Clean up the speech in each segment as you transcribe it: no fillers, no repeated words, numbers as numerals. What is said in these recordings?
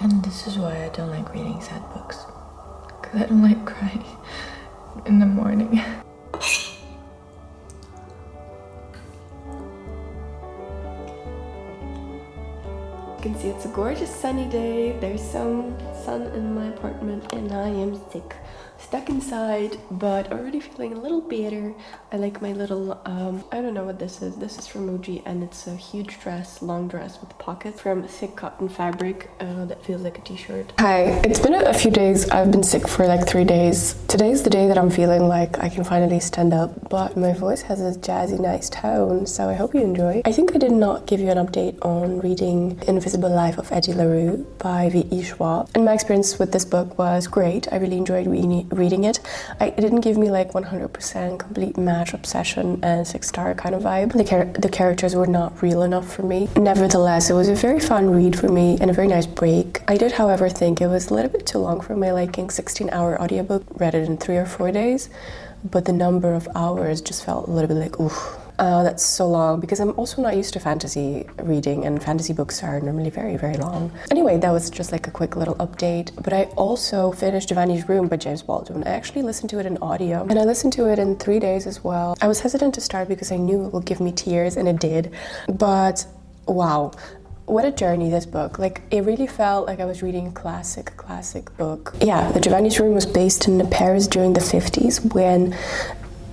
And this is why I don't like reading sad books. Because I don't like crying in the morning. You can see it's a gorgeous sunny day. There's some sun in my apartment and I am sick. Stuck inside, but already feeling a little better. I like my little, I don't know what this is. This is from Muji and it's a huge dress, long dress with pockets from thick cotton fabric that feels like a t-shirt. Hi, it's been a few days. I've been sick for like 3 days. Today's the day that I'm feeling like I can finally stand up, but my voice has a jazzy, nice tone, so I hope you enjoy. I think I did not give you an update on reading Invisible Life of Eddie LaRue by V.E. Schwab. And my experience with this book was great. I really enjoyed reading it. It didn't give me like 100% complete match obsession and 6-star kind of vibe. The characters were not real enough for me. Nevertheless, it was a very fun read for me and a very nice break. I did, however, think it was a little bit too long for my liking. 16-hour audiobook, read it in 3 or 4 days, but the number of hours just felt a little bit like, oof. That's so long because I'm also not used to fantasy reading and fantasy books are normally very, very long. Anyway, that was just like a quick little update, but I also finished Giovanni's Room by James Baldwin. I actually listened to it in audio and I listened to it in 3 days as well. I was hesitant to start because I knew it would give me tears and it did, but wow. What a journey, this book. Like, it really felt like I was reading a classic book. Yeah, the Giovanni's Room was based in Paris during the 50s when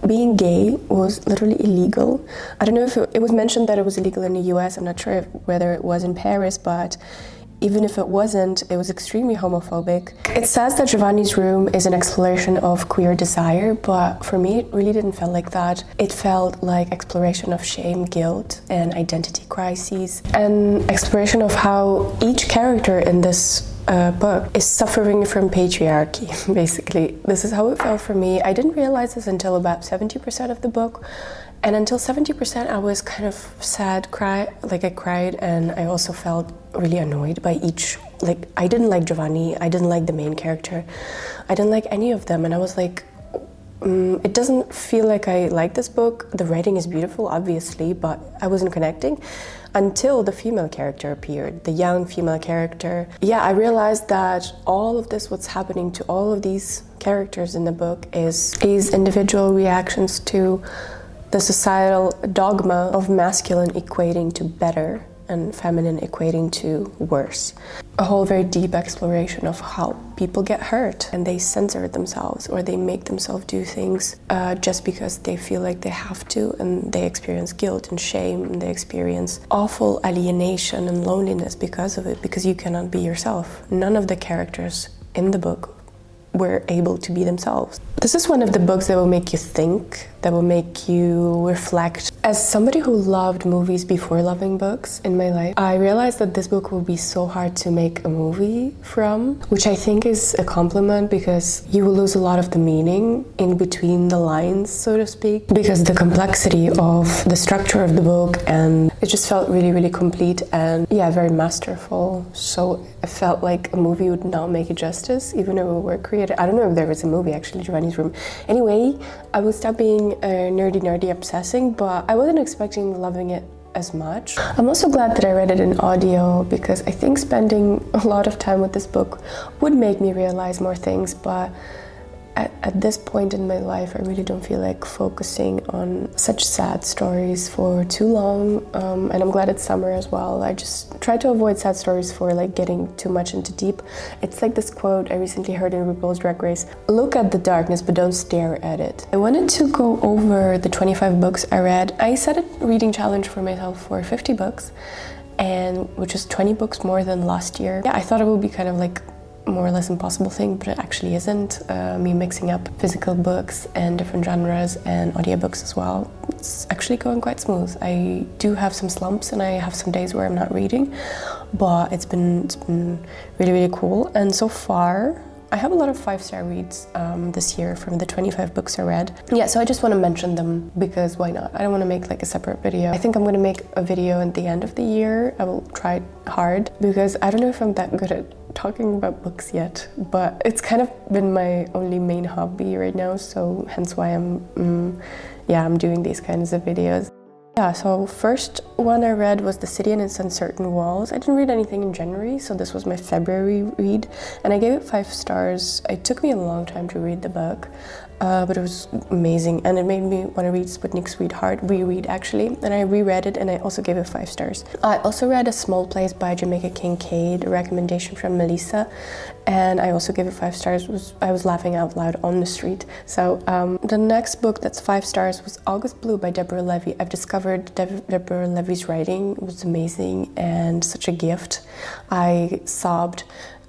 being gay was literally illegal. I don't know if it was mentioned that it was illegal in the US. I'm not sure whether it was in Paris, but even if it wasn't, it was extremely homophobic. It says that Giovanni's Room is an exploration of queer desire, but for me, it really didn't feel like that. It felt like exploration of shame, guilt, and identity crises, and exploration of how each character in this book is suffering from patriarchy, basically. This is how it felt for me. I didn't realize this until about 70% of the book. And until 70%, I was kind of sad, I cried, and I also felt really annoyed by each, like, I didn't like Giovanni, I didn't like the main character, I didn't like any of them, and I was like, it doesn't feel like I like this book. The writing is beautiful, obviously, but I wasn't connecting until the female character appeared, the young female character. Yeah, I realized that all of this, what's happening to all of these characters in the book is individual reactions to the societal dogma of masculine equating to better and feminine equating to worse. A whole very deep exploration of how people get hurt and they censor themselves or they make themselves do things just because they feel like they have to, and they experience guilt and shame and they experience awful alienation and loneliness because of it, because you cannot be yourself. None of the characters in the book were able to be themselves. This is one of the books that will make you think, that will make you reflect. As somebody who loved movies before loving books in my life, I realized that this book will be so hard to make a movie from, which I think is a compliment because you will lose a lot of the meaning in between the lines, so to speak, because the complexity of the structure of the book, and it just felt really, really complete and yeah, very masterful. So I felt like a movie would not make it justice, even if it were created. I don't know if there was a movie actually, Giovanni's Room. Anyway, I will stop being nerdy obsessing, but I wasn't expecting loving it as much. I'm also glad that I read it in audio because I think spending a lot of time with this book would make me realize more things, but at this point in my life, I really don't feel like focusing on such sad stories for too long, and I'm glad it's summer as well. I just try to avoid sad stories for like getting too much into deep. It's like this quote I recently heard in RuPaul's Drag Race: look at the darkness but don't stare at it. I wanted to go over the 25 books I read. I set a reading challenge for myself for 50 books, and which is 20 books more than last year. Yeah, I thought it would be kind of like more or less impossible thing, but it actually isn't. Me mixing up physical books and different genres and audiobooks as well, it's actually going quite smooth. I do have some slumps and I have some days where I'm not reading, but it's been really, really cool. And so far I have a lot of 5-star reads this year from the 25 books I read. Yeah, so I just want to mention them because why not? I don't want to make like a separate video. I think I'm going to make a video at the end of the year. I will try hard because I don't know if I'm that good at talking about books yet, but it's kind of been my only main hobby right now, so hence why I'm doing these kinds of videos. Yeah, so first one I read was The City and Its Uncertain Walls. I didn't read anything in January, so this was my February read, and I gave it 5 stars. It took me a long time to read the book, but it was amazing, and it made me want to read Sputnik Sweetheart, reread actually, and I reread it and I also gave it 5 stars. I also read A Small Place by Jamaica Kincaid, a recommendation from Melissa, and I also gave it 5 stars. I was laughing out loud on the street. So the next book that's 5 stars was August Blue by Deborah Levy. I've discovered Deborah Levy's writing. It was amazing and such a gift. I sobbed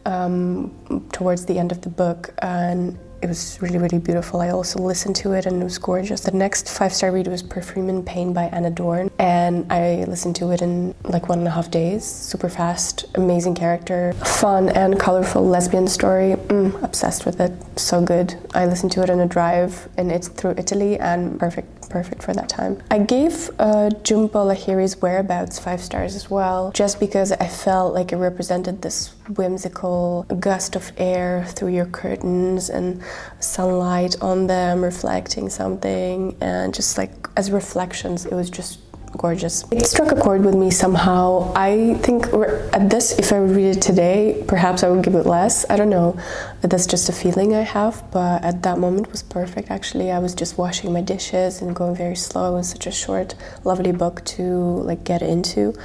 towards the end of the book, and it was really, really beautiful. I also listened to it and it was gorgeous. The next 5-star read was Perfume and Pain by Anna Dorn, and I listened to it in like 1.5 days. Super fast, amazing character, fun and colorful lesbian story. Obsessed with it, so good. I listened to it in a drive and it's through Italy, and perfect for that time. I gave Jhumpa Lahiri's Whereabouts 5 stars as well, just because I felt like it represented this whimsical gust of air through your curtains and sunlight on them reflecting something, and just like as reflections, it was just gorgeous. It struck a chord with me somehow. I think at this, if I would read it today, perhaps I would give it less. I don't know. That's just a feeling I have, but at that moment it was perfect actually. I was just washing my dishes and going very slow. It was such a short, lovely book to like get into.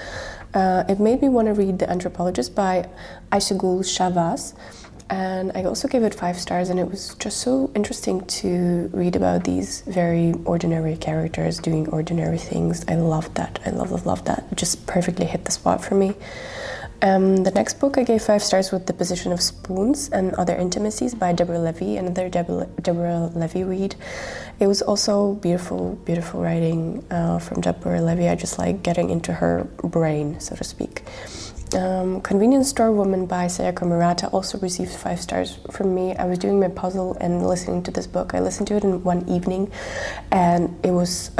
It made me want to read The Anthropologist by Ayşegül Şavaz. And I also gave it 5 stars, and it was just so interesting to read about these very ordinary characters doing ordinary things. I loved that. I love that. It just perfectly hit the spot for me. The next book I gave 5 stars was The Position of Spoons and Other Intimacies by Deborah Levy, another Deborah Levy read. It was also beautiful writing from Deborah Levy. I just like getting into her brain, so to speak. Convenience Store Woman by Sayaka Murata also received 5 stars from me. I was doing my puzzle and listening to this book. I listened to it in one evening, and it was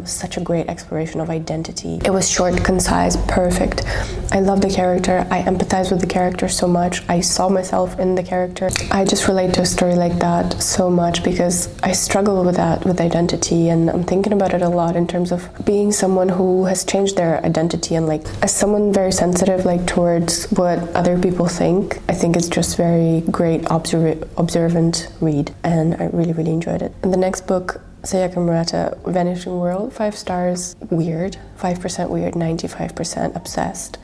such a great exploration of identity. It was short, concise, perfect. I love the character. I empathize with the character so much. I saw myself in the character. I just relate to a story like that so much because I struggle with that, with identity, and I'm thinking about it a lot in terms of being someone who has changed their identity, and like as someone very sensitive like towards what other people think. I think it's just very great observant read, and I really enjoyed it. And the next book, Sayaka Murata, Vanishing World, 5 stars, weird, 5% weird, 95% obsessed.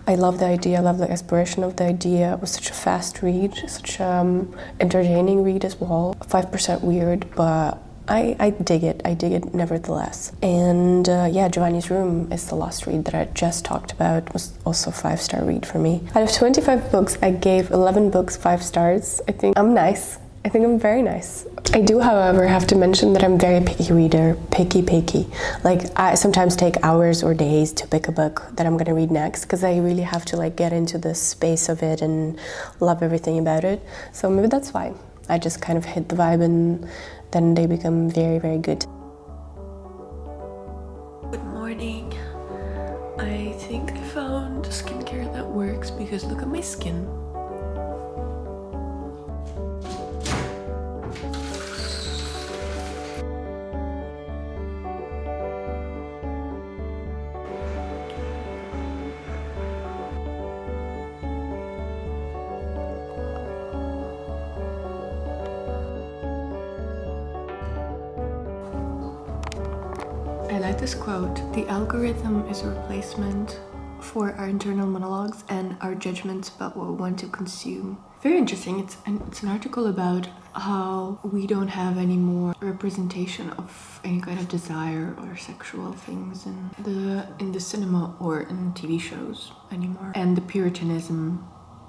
I love the idea, I love the exploration of the idea. It was such a fast read, such entertaining read as well. 5% weird, but I dig it nevertheless. And yeah, Giovanni's Room is the last read that I just talked about. It was also a 5-star read for me. Out of 25 books, I gave 11 books 5 stars. I think I'm nice. I think I'm very nice. I do, however, have to mention that I'm a very picky reader, picky. Like, I sometimes take hours or days to pick a book that I'm gonna read next, because I really have to like get into the space of it and love everything about it. So maybe that's why I just kind of hit the vibe, and then they become very good. Good morning. I think I found skincare that works, because look at my skin. I like this quote: "The algorithm is a replacement for our internal monologues and our judgments about what we want to consume." Very interesting. It's an article about how we don't have any more representation of any kind of desire or sexual things in the cinema or in TV shows anymore, and the puritanism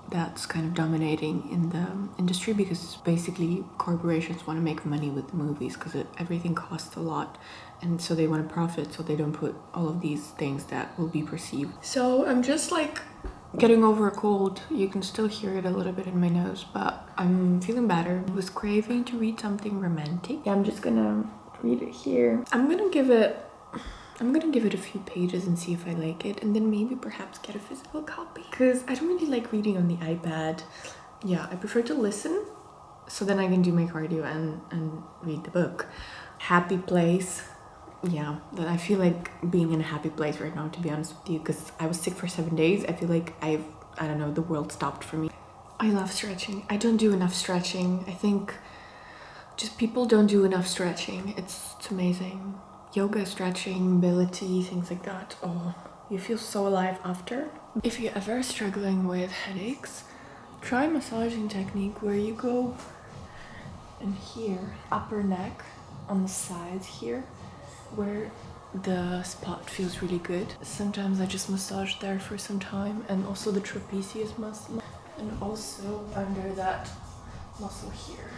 that's kind of dominating in the industry, because basically corporations want to make money with movies because everything costs a lot, and so they want to profit, so they don't put all of these things that will be perceived. So I'm just like getting over a cold. You can still hear it a little bit in my nose, but I'm feeling better. I was craving to read something romantic. Yeah, I'm just gonna read it here. I'm gonna give it a few pages and see if I like it, and then maybe perhaps get a physical copy, because I don't really like reading on the iPad. Yeah, I prefer to listen, so then I can do my cardio and read the book. Happy Place yeah, that I feel like being in a happy place right now, to be honest with you, because I was sick for 7 days. I feel like I don't know, the world stopped for me. I love stretching. I don't do enough stretching. I think just people don't do enough stretching. It's amazing. Yoga, stretching, mobility, things like that. Oh, you feel so alive after. If you're ever struggling with headaches, try a massaging technique where you go in here, upper neck, on the sides here, where the spot feels really good. Sometimes I just massage there for some time, and also the trapezius muscle, and also under that muscle here.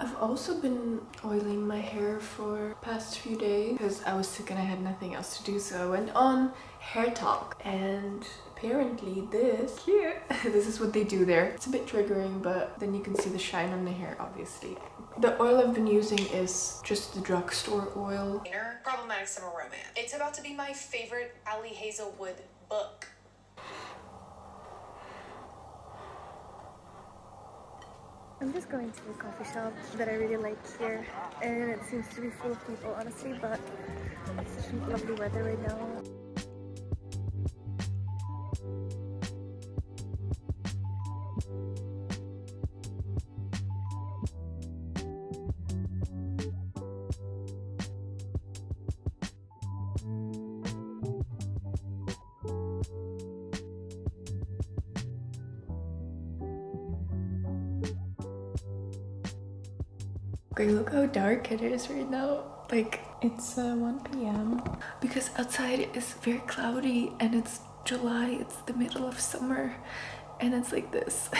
I've also been oiling my hair for past few days because I was sick and I had nothing else to do, so I went on Hair Talk, and apparently this is what they do there. It's a bit triggering, but then you can see the shine on the hair, obviously. The oil I've been using is just the drugstore oil. Problematic Summer Romance. It's about to be my favorite Ali Hazelwood book. I'm just going to a coffee shop that I really like here, and it seems to be full of people, honestly, but it's such lovely weather right now. Okay, look how dark it is right now. Like, it's 1 p.m. because outside is very cloudy and it's July, it's the middle of summer, and it's like this.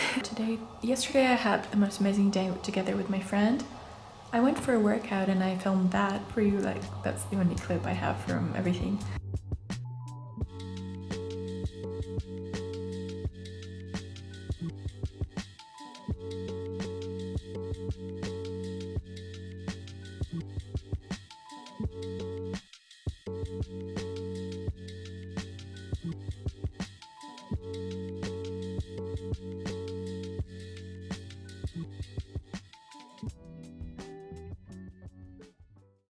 Yesterday I had the most amazing day together with my friend. I went for a workout and I filmed that for you, like that's the only clip I have from everything.